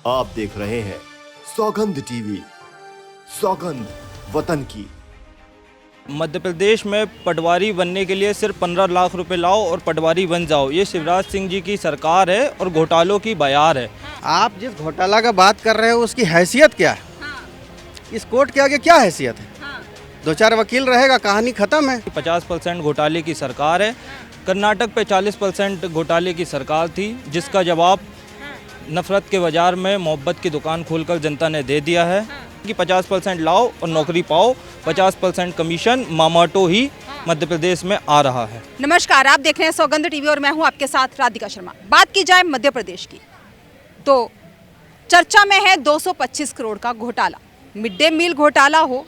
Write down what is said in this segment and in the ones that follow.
आप देख रहे हैं सौगंध टीवी, सौगंध वतन की। मध्य प्रदेश में पटवारी बनने के लिए सिर्फ 15 लाख रुपए लाओ और पटवारी बन जाओ। ये शिवराज सिंह जी की सरकार है और घोटालों की बयार है। आप जिस घोटाला का बात कर रहे हो उसकी हैसियत क्या है? इस कोर्ट के आगे क्या हैसियत है? दो चार वकील रहेगा, कहानी खत्म है। 50% घोटाले की सरकार है। कर्नाटक पे 40% घोटाले की सरकार थी, जिसका जवाब नफरत के बाजार में मोहब्बत की दुकान खोलकर जनता ने दे दिया है कि 50% लाओ और नौकरी पाओ, 50% कमीशन मामाटो ही मध्य प्रदेश में आ रहा है। नमस्कार, आप देख रहे हैं सौगंध टीवी और मैं हूं आपके साथ राधिका शर्मा। बात की जाए मध्य प्रदेश की तो चर्चा में है 225 करोड़ का घोटाला। मिड डे मील घोटाला हो,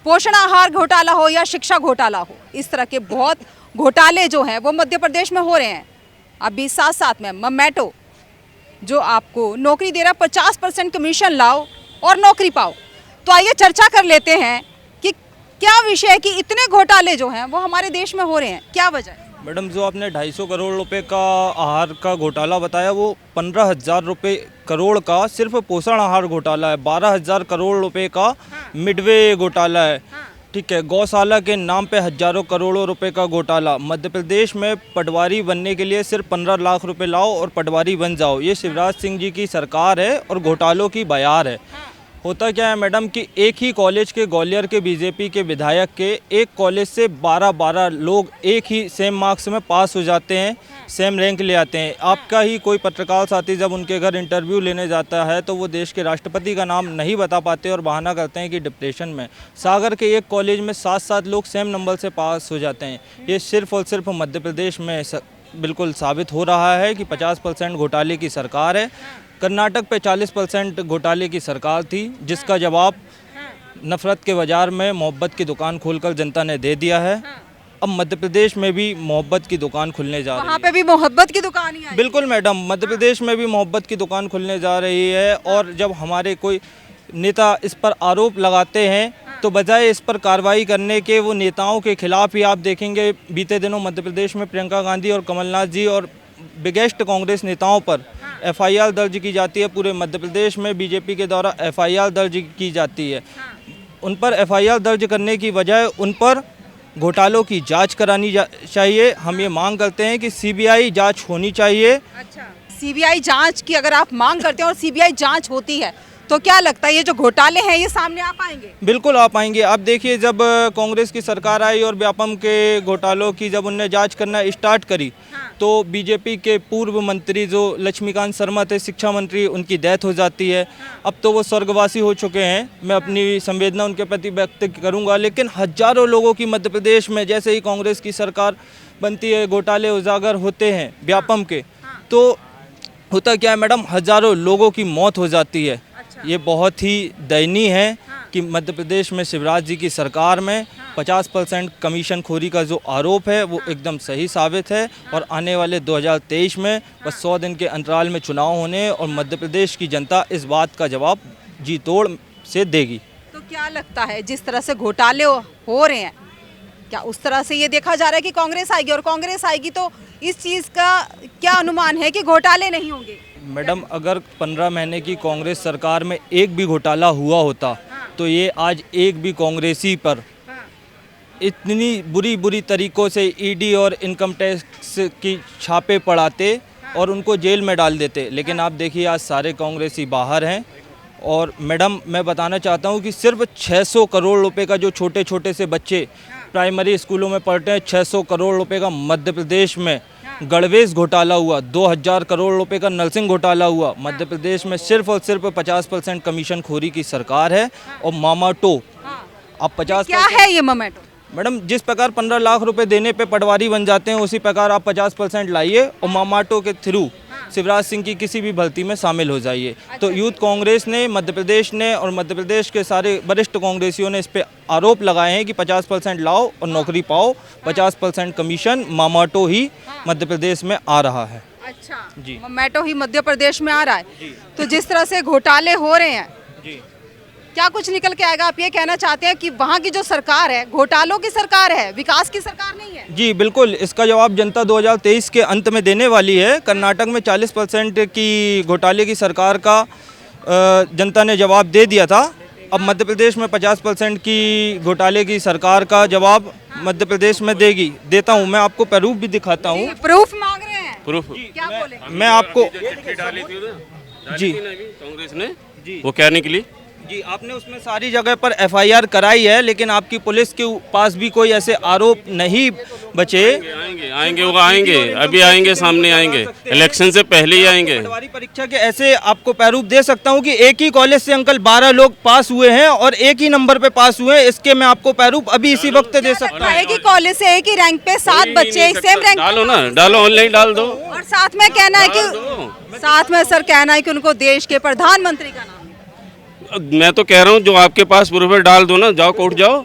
पोषण आहार घोटाला हो या शिक्षा घोटाला हो, इस तरह के बहुत घोटाले जो हैं वो मध्य प्रदेश में हो रहे हैं। अभी साथ साथ में मोमेटो जो आपको नौकरी दे रहा है, 50% कमीशन लाओ और नौकरी पाओ। तो आइए चर्चा कर लेते हैं कि क्या विषय है कि इतने घोटाले जो हैं वो हमारे देश में हो रहे हैं, क्या वजह है? मैडम, जो आपने 250 करोड़ रुपए का आहार का घोटाला बताया, वो 15,000 रुपये करोड़ का सिर्फ पोषण आहार घोटाला है। 12,000 करोड़ रुपए का मिडवे घोटाला है। ठीक है, गौशाला के नाम पे हजारों करोड़ों रुपए का घोटाला। मध्य प्रदेश में पटवारी बनने के लिए सिर्फ 15 लाख रुपए लाओ और पटवारी बन जाओ। ये शिवराज सिंह जी की सरकार है और घोटालों की बयार है। होता क्या है मैडम कि एक ही कॉलेज के, ग्वालियर के बीजेपी के विधायक के एक कॉलेज से 12 लोग एक ही सेम मार्क्स में पास हो जाते हैं, सेम रैंक ले आते हैं। आपका ही कोई पत्रकार साथी जब उनके घर इंटरव्यू लेने जाता है तो वो देश के राष्ट्रपति का नाम नहीं बता पाते और बहाना करते हैं कि डिप्रेशन में। सागर के एक कॉलेज में 7 लोग सेम नंबर से पास हो जाते हैं। ये सिर्फ और सिर्फ मध्य प्रदेश में बिल्कुल साबित हो रहा है कि 50% घोटाले की सरकार है। कर्नाटक पे 40% घोटाले की सरकार थी, जिसका जवाब नफरत के बाजार में मोहब्बत की दुकान खोलकर जनता ने दे दिया है। अब मध्य प्रदेश में भी मोहब्बत की दुकान खुलने जा रही है। वहाँ पे भी मोहब्बत की दुकान ही आई। बिल्कुल मैडम, मध्य प्रदेश में भी मोहब्बत की दुकान खुलने जा रही है। और जब हमारे कोई नेता इस पर आरोप लगाते हैं तो बजाय इस पर कार्रवाई करने के, वो नेताओं के खिलाफ ही आप देखेंगे बीते दिनों मध्य प्रदेश में प्रियंका गांधी और कमलनाथ जी और बिगेस्ट कांग्रेस नेताओं पर एफआईआर दर्ज की जाती है। पूरे मध्य प्रदेश में बीजेपी के द्वारा एफआईआर दर्ज की जाती है। उन पर एफआईआर दर्ज करने की बजाय उन पर घोटालों की जांच करानी चाहिए। हम ये मांग करते हैं कि सीबीआई जांच होनी चाहिए। अच्छा, सीबीआई जांच की अगर आप मांग करते हैं और सीबीआई जांच होती है तो क्या लगता है ये जो घोटाले हैं ये सामने आ पाएंगे? बिल्कुल आ पाएंगे। आप देखिए, जब कांग्रेस की सरकार आई और व्यापम के घोटालों की जब उनने जांच करना स्टार्ट करी तो बीजेपी के पूर्व मंत्री जो लक्ष्मीकांत शर्मा थे, शिक्षा मंत्री, उनकी डेथ हो जाती है। अब तो वो स्वर्गवासी हो चुके हैं। मैं अपनी संवेदना उनके प्रति व्यक्त करूंगा, लेकिन हजारों लोगों की मध्य प्रदेश में जैसे ही कांग्रेस की सरकार बनती है, घोटाले उजागर होते हैं व्यापम के, तो होता क्या है मैडम, हजारों लोगों की मौत हो जाती है। ये बहुत ही दयनीय है कि मध्य प्रदेश में शिवराज जी की सरकार में 50% कमीशन खोरी का जो आरोप है वो एकदम सही साबित है। और आने वाले 2023 में बस 100 दिन के अंतराल में चुनाव होने और मध्य प्रदेश की जनता इस बात का जवाब जी तोड़ से देगी। तो क्या लगता है जिस तरह से घोटाले हो रहे हैं, क्या उस तरह से ये देखा जा रहा है कि कांग्रेस आएगी, और कांग्रेस आएगी तो इस चीज़ का क्या अनुमान है कि घोटाले नहीं होंगे? मैडम, अगर 15 महीने की कांग्रेस सरकार में एक भी घोटाला हुआ होता तो ये आज एक भी कांग्रेसी पर इतनी बुरी तरीकों से ईडी और इनकम टैक्स की छापे पड़ाते और उनको जेल में डाल देते। लेकिन आप देखिए, आज सारे कांग्रेसी बाहर हैं। और मैडम, मैं बताना चाहता हूँ कि सिर्फ 600 करोड़ रुपए का जो छोटे छोटे से बच्चे प्राइमरी स्कूलों में पढ़ते हैं, 600 करोड़ रुपए का मध्य प्रदेश में गणवेश घोटाला हुआ। 2000 करोड़ रुपए का नर्सिंग घोटाला हुआ। मध्य प्रदेश में सिर्फ और सिर्फ 50% कमीशन खोरी की सरकार है। और मामाटो, अब 50 क्या है ये मोमेटो? मैडम, जिस प्रकार 15 लाख रुपए देने पे पटवारी बन जाते हैं, उसी प्रकार आप 50% लाइए और मामाटो के थ्रू शिवराज सिंह की किसी भी भर्ती में शामिल हो जाइए। तो यूथ कांग्रेस ने, मध्य प्रदेश ने और मध्य प्रदेश के सारे वरिष्ठ कांग्रेसियों ने इस पे आरोप लगाए हैं कि 50% लाओ और नौकरी पाओ, 50% कमीशन मामाटो ही मध्य प्रदेश में आ रहा है। अच्छा जी, मोमेटो ही मध्य प्रदेश में आ रहा है। तो जिस तरह से घोटाले हो रहे हैं जी, क्या कुछ निकल के आएगा? आप ये कहना चाहते हैं कि वहाँ की जो सरकार है घोटालों की सरकार है, विकास की सरकार नहीं है? जी बिल्कुल, इसका जवाब जनता 2023 के अंत में देने वाली है। कर्नाटक में 40% की घोटाले की सरकार का जनता ने जवाब दे दिया था। अब मध्य प्रदेश में 50% की घोटाले की सरकार का जवाब मध्य प्रदेश में देता हूँ। मैं आपको प्रूफ भी दिखाता हूँ। प्रूफ मांग रहे हैं? प्रूफ क्या बोले? मैं आपको डाली थी ना, जी कांग्रेस ने जी वो क्या निकली? जी आपने उसमें सारी जगह पर एफआईआर कराई है, लेकिन आपकी पुलिस के पास भी कोई ऐसे आरोप नहीं बचे। आएंगे वो आएंगे, अभी आएंगे, सामने आएंगे, इलेक्शन से पहले ही आएंगे। पटवारी परीक्षा के ऐसे आपको प्रारूप दे सकता हूं कि एक ही कॉलेज से अंकल 12 लोग पास हुए हैं और एक ही नंबर पे पास हुए हैं। इसके मैं आपको प्रारूप अभी इसी वक्त दे सकता हूं। एक ही कॉलेज से एक ही रैंक पे 7 बच्चे सेम रैंक डालो ना, डालो, ऑनलाइन डाल दो। और साथ में कहना है कि सर कहना है कि उनको देश के प्रधानमंत्री का नाम। मैं तो कह रहा हूँ जो आपके पास प्रूफ है डाल दो ना, जाओ कोर्ट जाओ।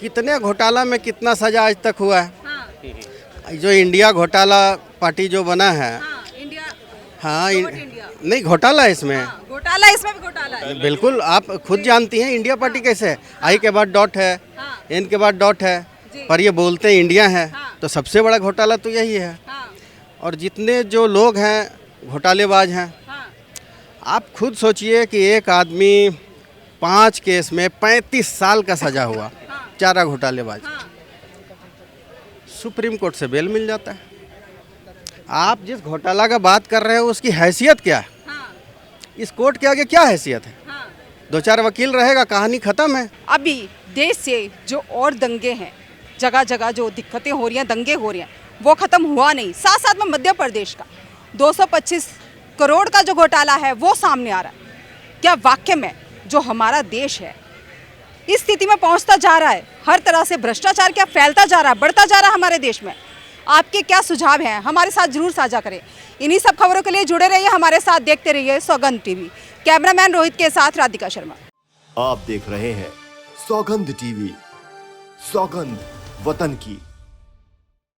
कितने घोटाला में कितना सजा आज तक हुआ है? हाँ, जो इंडिया घोटाला पार्टी जो बना है, हाँ, इंडिया हाँ इंडिया। नहीं घोटाला है इसमें। हाँ, घोटाला, इसमें भी घोटाला है। बिल्कुल, आप खुद जानती हैं इंडिया पार्टी कैसे है। आई के बाद डॉट है, हाँ, एन के बाद डॉट है, जी। पर ये बोलते हैं इंडिया है। हाँ। तो सबसे बड़ा घोटाला तो यही है। हाँ, और जितने जो लोग हैं घोटालेबाज हैं, हाँ, आप खुद सोचिए कि एक आदमी 5 केस में 35 साल का सजा हुआ, चारा घोटालेबाज, हाँ। सुप्रीम कोर्ट से बेल मिल जाता है। आप जिस घोटाला का बात कर रहे हो उसकी हैसियत क्या है? हाँ, इस कोर्ट के आगे क्या हैसियत है? हाँ। 2-4 वकील रहेगा, कहानी खत्म है। अभी देश से जो और दंगे हैं, जगह जगह जो दिक्कतें हो रही हैं, दंगे हो रहे हैं, वो खत्म हुआ नहीं। साथ साथ में मध्य प्रदेश का 225 करोड़ का जो घोटाला है वो सामने आ रहा है। क्या वाकई में जो हमारा देश है इस स्थिति में पहुंचता जा रहा है? हर तरह से भ्रष्टाचार क्या फैलता जा रहा है, बढ़ता जा रहा है हमारे देश में? आपके क्या सुझाव हैं? हमारे साथ जरूर साझा करें। इन्हीं सब खबरों के लिए जुड़े रहिए हमारे साथ, देखते रहिए सौगंध टीवी। कैमरामैन रोहित के साथ राधिका शर्मा। आप देख रहे हैं सौगंध टीवी, सौगंध वतन की।